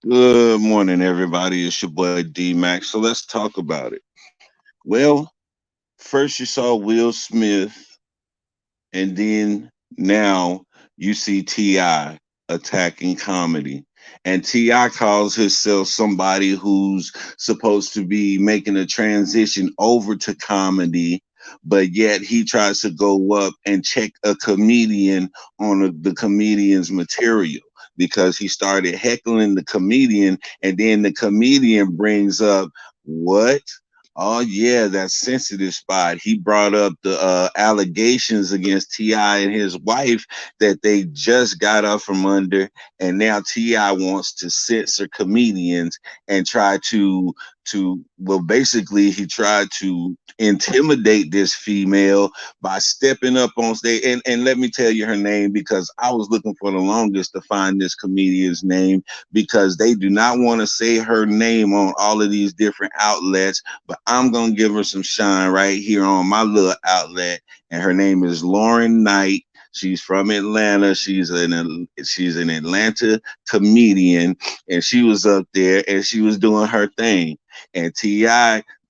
Good morning, everybody. It's your boy D Max. So let's talk about it. Well, first you saw Will Smith, and then now you see T.I. attacking comedy. And T.I. calls himself somebody who's supposed to be making a transition over to comedy, but yet he tries to go up and check a comedian on the comedian's material because he started heckling the comedian, and then the comedian brings up what? Oh yeah, that sensitive spot. He brought up the allegations against Ti and his wife that they just got up from under, and now Ti wants to censor comedians and try to well, basically he tried to intimidate this female by stepping up on stage. And let me tell you her name, because I was looking for the longest to find this comedian's name, because they do not want to say her name on all of these different outlets, but I'm gonna give her some shine right here on my little outlet, and her name is Lauren Knight. She's from Atlanta. She's an Atlanta comedian, and she was up there and she was doing her thing. And Ti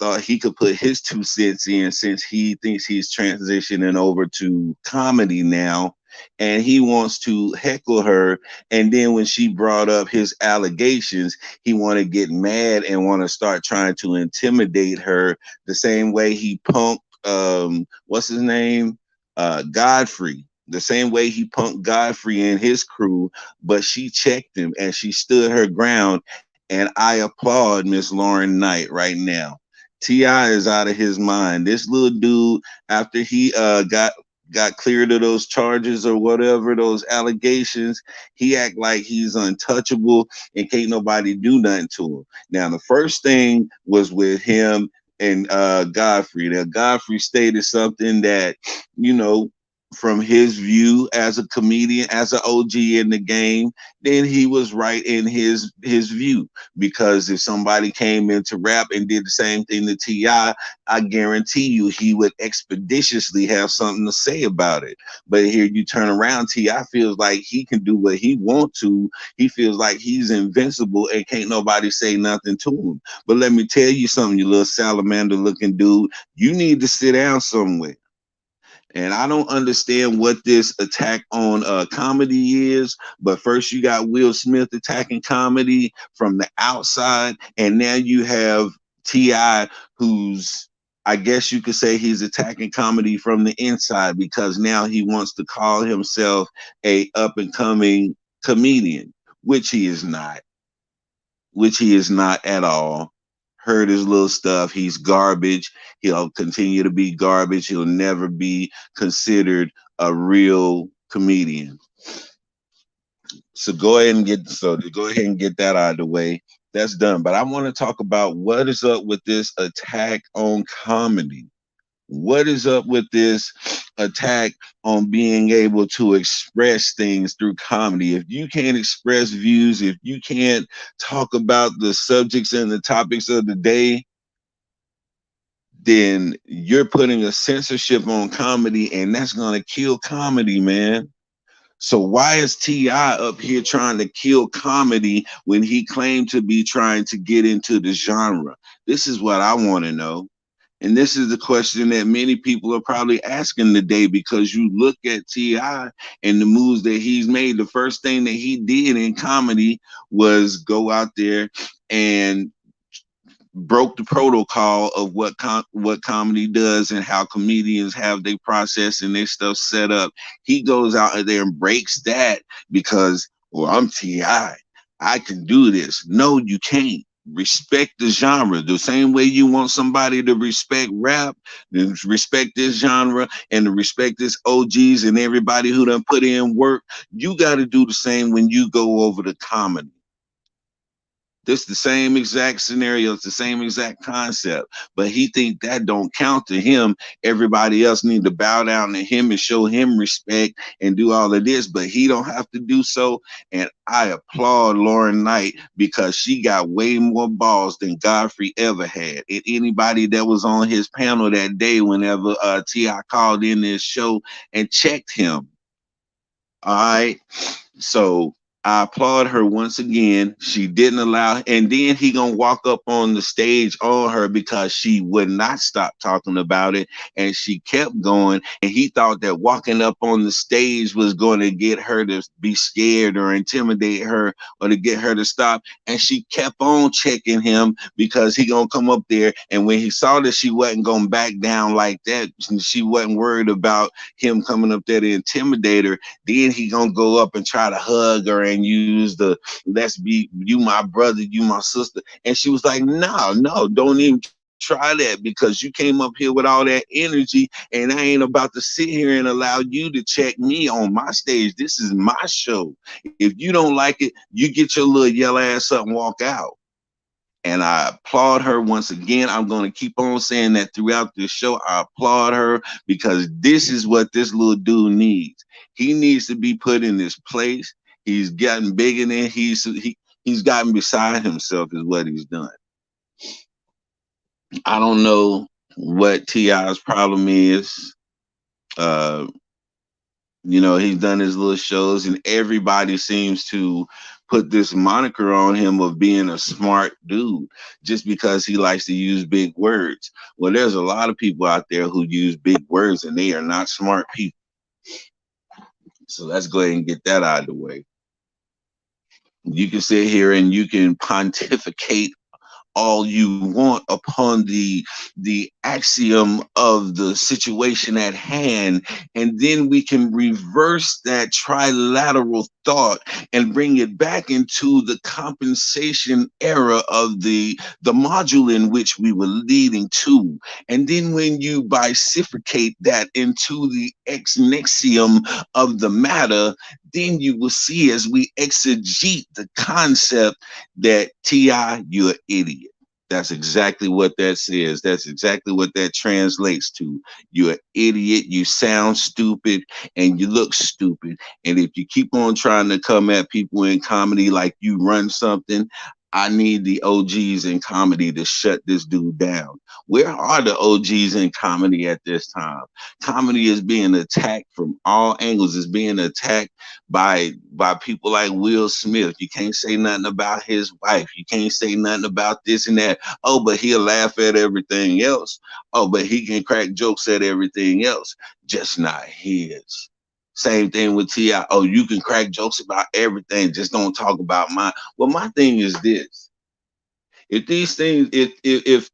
thought he could put his 2 cents in, since he thinks he's transitioning over to comedy now, and he wants to heckle her. And then when she brought up his allegations, he want to get mad and want to start trying to intimidate her the same way he punked what's his name, Godfrey, the same way he punked Godfrey and his crew. But she checked him and she stood her ground, and I applaud Miss Lauren Knight right now. Ti is out of his mind. This little dude, after he got cleared of those charges or whatever, those allegations, he act like he's untouchable and can't nobody do nothing to him. Now, the first thing was with him and Godfrey. Now, Godfrey stated something that, you know, from his view as a comedian, as an OG in the game, then he was right in his view. Because if somebody came into rap and did the same thing to Ti, I guarantee you he would expeditiously have something to say about it. But here you turn around, Ti feels like he can do what he want to. He feels like he's invincible and can't nobody say nothing to him. But let me tell you something, you little salamander looking dude, you need to sit down somewhere. And I don't understand what this attack on comedy is. But first, you got Will Smith attacking comedy from the outside, and now you have Ti, who's, I guess you could say, he's attacking comedy from the inside, because now he wants to call himself a up and coming comedian, which he is not, which he is not at all. Heard his little stuff. He's garbage. He'll continue to be garbage. He'll never be considered a real comedian. Go ahead and get that out of the way. That's done. But I want to talk about what is up with this attack on comedy. What is up with this attack on being able to express things through comedy? If you can't express views, if you can't talk about the subjects and the topics of the day, then you're putting a censorship on comedy, and that's going to kill comedy, man. So why is Ti up here trying to kill comedy when he claimed to be trying to get into the genre? This is what I want to know. And this is the question that many people are probably asking today, because you look at T.I. and the moves that he's made. The first thing that he did in comedy was go out there and broke the protocol of what comedy does and how comedians have their process and their stuff set up. He goes out there and breaks that because, well, I'm Ti. I can do this. No, you can't. Respect the genre the same way you want somebody to respect rap, to respect this genre, and to respect this OGs and everybody who done put in work. You got to do the same when you go over to comedy. This the same exact scenario. It's the same exact concept. But he think that don't count to him. Everybody else need to bow down to him and show him respect and do all of this. But he don't have to do so. And I applaud Lauren Knight, because she got way more balls than Godfrey ever had. And anybody that was on his panel that day, whenever Ti called in this show and checked him. All right. So I applaud her once again. She didn't allow, and then he gonna walk up on the stage on her because she would not stop talking about it, and she kept going. And he thought that walking up on the stage was going to get her to be scared or intimidate her or to get her to stop. And she kept on checking him because he gonna come up there. And when he saw that she wasn't gonna back down like that, she wasn't worried about him coming up there to intimidate her. Then he gonna go up and try to hug her and use the "let's be you my brother, you my sister." And she was like, "No, no, don't even try that because you came up here with all that energy, and I ain't about to sit here and allow you to check me on my stage. This is my show. If you don't like it, you get your little yellow ass up and walk out." And I applaud her once again. I'm going to keep on saying that throughout this show. I applaud her because this is what this little dude needs. He needs to be put in this place. He's gotten bigger than he's gotten beside himself is what he's done. I don't know what T.I.'s problem is. Uh, he's done his little shows, and everybody seems to put this moniker on him of being a smart dude just because he likes to use big words. Well, there's a lot of people out there who use big words, and they are not smart people. So let's go ahead and get that out of the way. You can sit here and you can pontificate all you want upon the axiom of the situation at hand, and then we can reverse that trilateral thought and bring it back into the compensation era of the module in which we were leading to. And then when you bifurcate that into the exnexium of the matter, then you will see as we exegete the concept that T.I., you're an idiot. That's exactly what that says. That's exactly what that translates to. You're an idiot, you sound stupid, and you look stupid. And if you keep on trying to come at people in comedy like you run something, I need the OGs in comedy to shut this dude down. Where are the OGs in comedy at this time? Comedy is being attacked from all angles. It's being attacked by people like Will Smith. You can't say nothing about his wife. You can't say nothing about this and that. Oh, but he'll laugh at everything else. Oh, but he can crack jokes at everything else, just not his. Same thing with T.I. Oh, you can crack jokes about everything, just don't talk about mine. Well, my thing is this: if these things, if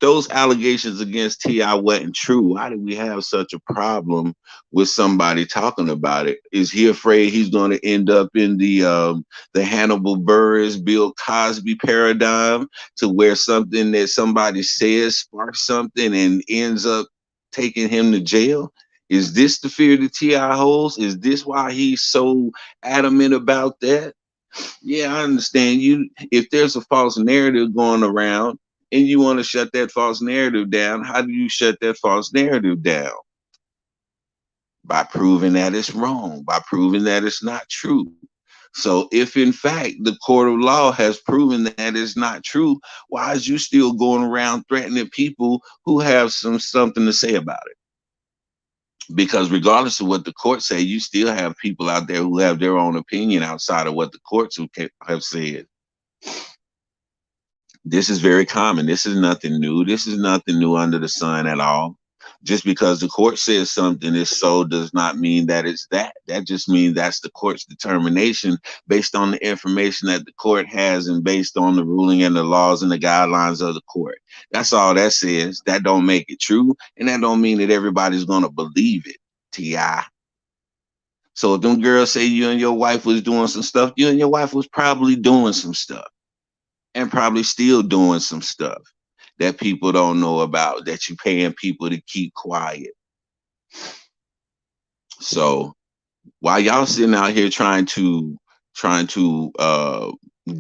those allegations against T.I. wasn't true, why do we have such a problem with somebody talking about it? Is he afraid he's going to end up in the Hannibal Buress, Bill Cosby paradigm, to where something that somebody says sparks something and ends up taking him to jail? Is this the fear that T.I. holds? Is this why he's so adamant about that? Yeah, I understand you. If there's a false narrative going around and you want to shut that false narrative down, how do you shut that false narrative down? By proving that it's wrong, by proving that it's not true. So if in fact the court of law has proven that it's not true, why is you still going around threatening people who have something to say about it? Because regardless of what the courts say, you still have people out there who have their own opinion outside of what the courts have said. This is very common. This is nothing new. This is nothing new under the sun at all. Just because the court says something is so does not mean that it's that. That just means that's the court's determination based on the information that the court has and based on the ruling and the laws and the guidelines of the court. That's all that says. That don't make it true, and that don't mean that everybody's gonna believe it. T.I. So if them girls say you and your wife was doing some stuff, you and your wife was probably doing some stuff and probably still doing some stuff that people don't know about, that you paying people to keep quiet. So while y'all sitting out here trying to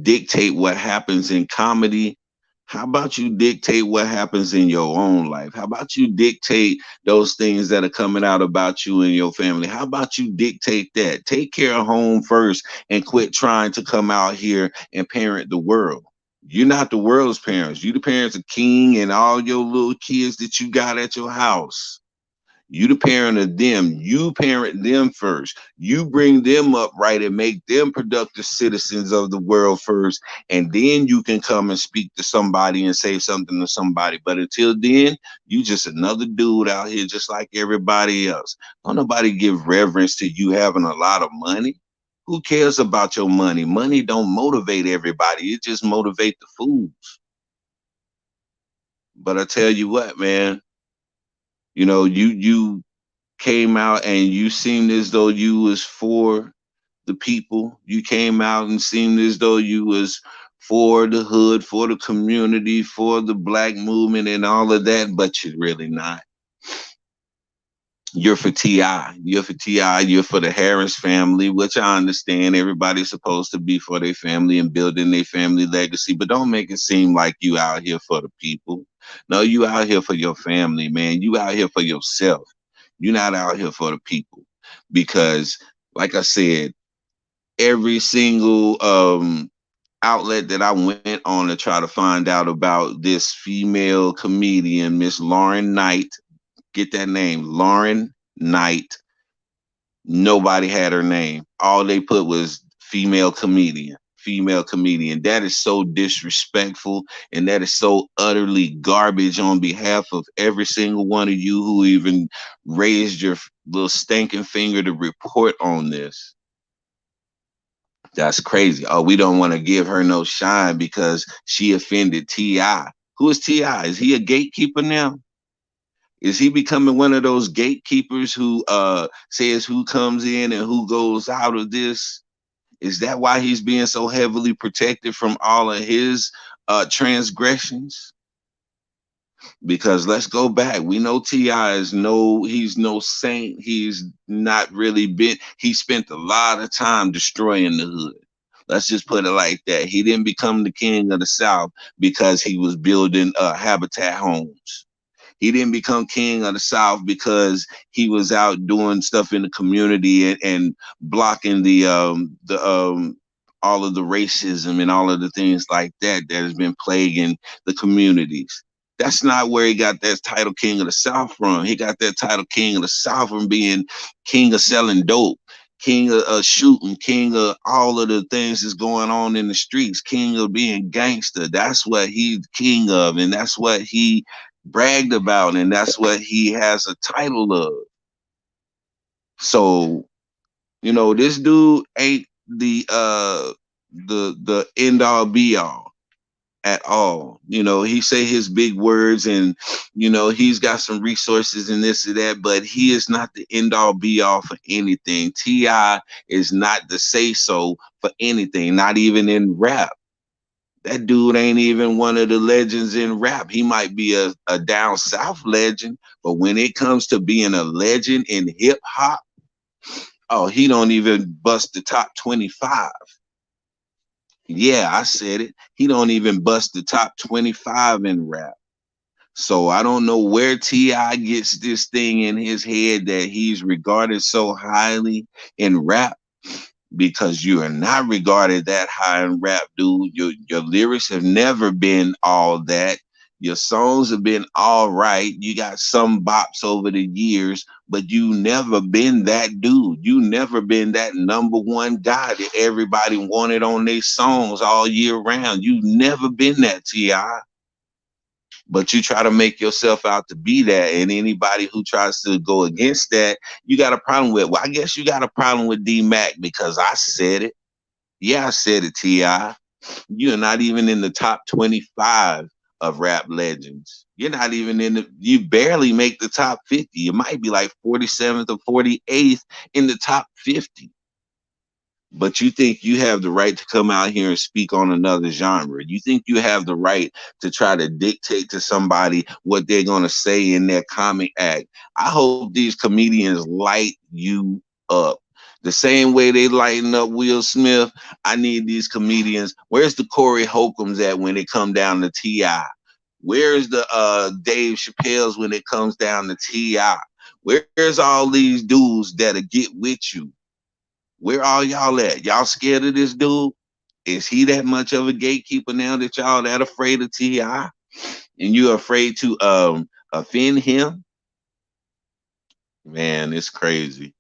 dictate what happens in comedy, how about you dictate what happens in your own life? How about you dictate those things that are coming out about you and your family? How about you dictate that? Take care of home first and quit trying to come out here and parent the world. You're not the world's parents. You the parents of King and all your little kids that you got at your house. You the parent of them. You parent them first. You bring them up right and make them productive citizens of the world first. And then you can come and speak to somebody and say something to somebody. But until then, you just another dude out here just like everybody else. Don't nobody give reverence to you having a lot of money. Who cares about your money? Money don't motivate everybody. It just motivate the fools. But I tell you what, man, you came out and you seemed as though you was for the people. You came out and seemed as though you was for the hood, for the community, for the black movement and all of that, but you're really not. You're for T.I. You're for T.I. You're for the Harris family, which I understand everybody's supposed to be for their family and building their family legacy, but don't make it seem like you out here for the people. No, you out here for your family, man. You out here for yourself. You're not out here for the people. Because, like I said, every single outlet that I went on to try to find out about this female comedian, Miss Lauren Knight, get that name, Lauren Knight. Nobody had her name. All they put was female comedian. Female comedian. That is so disrespectful and that is so utterly garbage on behalf of every single one of you who even raised your little stinking finger to report on this. That's crazy. Oh, we don't want to give her no shine because she offended T.I. Who is T.I.? Is he a gatekeeper now? Is he becoming one of those gatekeepers who says who comes in and who goes out of this? Is that why he's being so heavily protected from all of his transgressions? Because let's go back. We know T.I. he's no saint. He's not really been, he spent a lot of time destroying the hood. Let's just put it like that. He didn't become the king of the South because he was building habitat homes. He didn't become king of the South because he was out doing stuff in the community and blocking the all of the racism and all of the things like that that has been plaguing the communities. That's not where he got that title king of the South from. He got that title king of the South from being king of selling dope, king of shooting, king of all of the things that's going on in the streets, king of being gangster. That's what he's king of, and that's what he bragged about, and that's what he has a title of. So, this dude ain't the end all be all at all. He say his big words and he's got some resources and this and that, but he is not the end all be all for anything. T.I. is not the say so for anything, not even in rap. That dude ain't even one of the legends in rap. He might be a down south legend, but when it comes to being a legend in hip hop, oh, he don't even bust the top 25. Yeah, I said it. He don't even bust the top 25 in rap. So I don't know where T.I. gets this thing in his head that he's regarded so highly in rap, because you are not regarded that high in rap, dude. Your lyrics have never been all that. Your songs have been all right. You got some bops over the years, but you never been that dude. You never been that number one guy that everybody wanted on their songs all year round. You never been that, T.I. But you try to make yourself out to be that, and anybody who tries to go against that, you got a problem with. Well, I guess you got a problem with D-Mac because I said it. Yeah, I said it, T.I. You're not even in the top 25 of rap legends. You're not even you barely make the top 50. You might be like 47th or 48th in the top 50. But you think you have the right to come out here and speak on another genre. You think you have the right to try to dictate to somebody what they're going to say in their comic act. I hope these comedians light you up. The same way they lighten up Will Smith, I need these comedians. Where's the Corey Holcombs at when it come down to T.I.? Where's the Dave Chappelle's when it comes down to T.I.? Where's all these dudes that'll get with you? Where all y'all at? Y'all scared of this dude? Is he that much of a gatekeeper now that y'all that afraid of T.I.? And you're afraid to offend him? Man, it's crazy.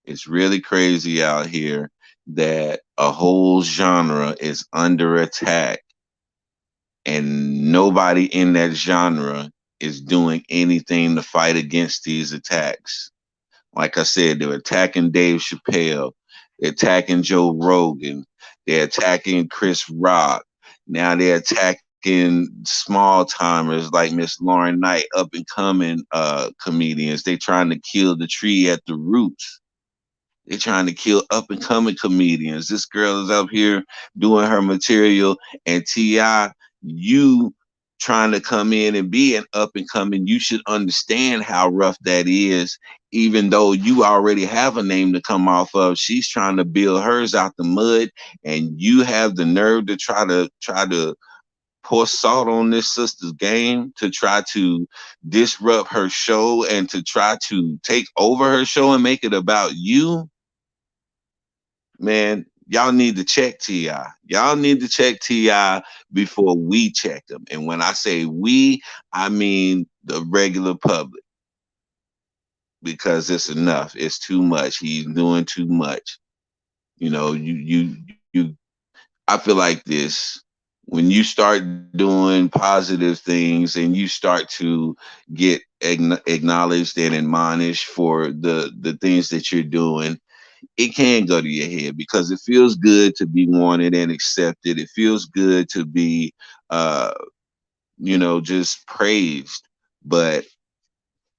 It's really crazy out here that a whole genre is under attack and nobody in that genre is doing anything to fight against these attacks. Like I said, they're attacking Dave Chappelle, they're attacking Joe Rogan, they're attacking Chris Rock. Now they're attacking small timers like Miss Lauren Knight, up and coming comedians. They trying to kill the tree at the roots. They're trying to kill up and coming comedians. This girl is up here doing her material, and Ti, you trying to come in and be an up and coming, you should understand how rough that is. Even though you already have a name to come off of, she's trying to build hers out the mud, and you have the nerve to try to pour salt on this sister's game to try to disrupt her show and to try to take over her show and make it about you. Man, y'all need to check Ti. Y'all need to check Ti before we check him. And when I say we, I mean the regular public, because it's enough. It's too much. He's doing too much. You. I feel like this. When you start doing positive things and you start to get acknowledged and admonished for the things that you're doing, it can go to your head because it feels good to be wanted and accepted. It feels good to be, uh, just praised. But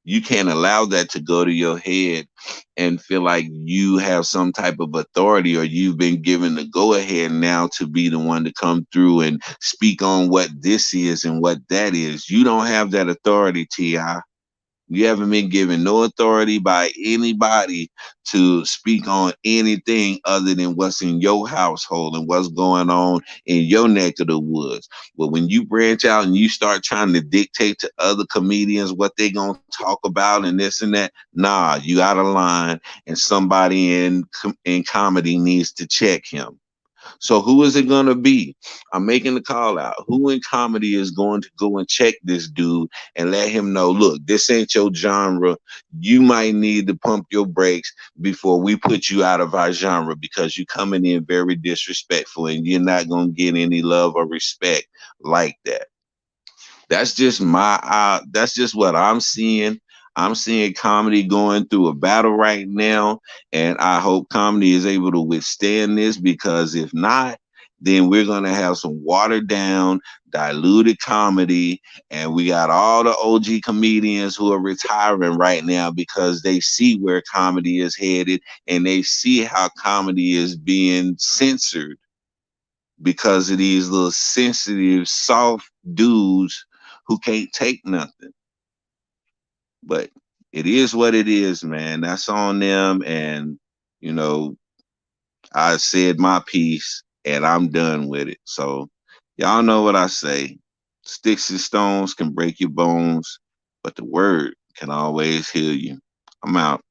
you can't allow that to go to your head and feel like you have some type of authority or you've been given the go ahead now to be the one to come through and speak on what this is and what that is. You don't have that authority, Ti. You haven't been given no authority by anybody to speak on anything other than what's in your household and what's going on in your neck of the woods. But when you branch out and you start trying to dictate to other comedians what they gonna talk about and this and that, nah, you out of line, and somebody in comedy needs to check him. So who is it going to be? I'm making the call out. Who in comedy is going to go and check this dude and let him know, look, this ain't your genre. You might need to pump your brakes before we put you out of our genre because you're coming in very disrespectful and you're not going to get any love or respect like that. That's just what I'm seeing. I'm seeing comedy going through a battle right now, and I hope comedy is able to withstand this because if not, then we're gonna have some watered down, diluted comedy, and we got all the OG comedians who are retiring right now because they see where comedy is headed and they see how comedy is being censored because of these little sensitive, soft dudes who can't take nothing. But it is what it is, man. That's on them. And, you know, I said my piece and I'm done with it. So, y'all know what I say. Sticks and stones can break your bones, but the word can always heal you. I'm out.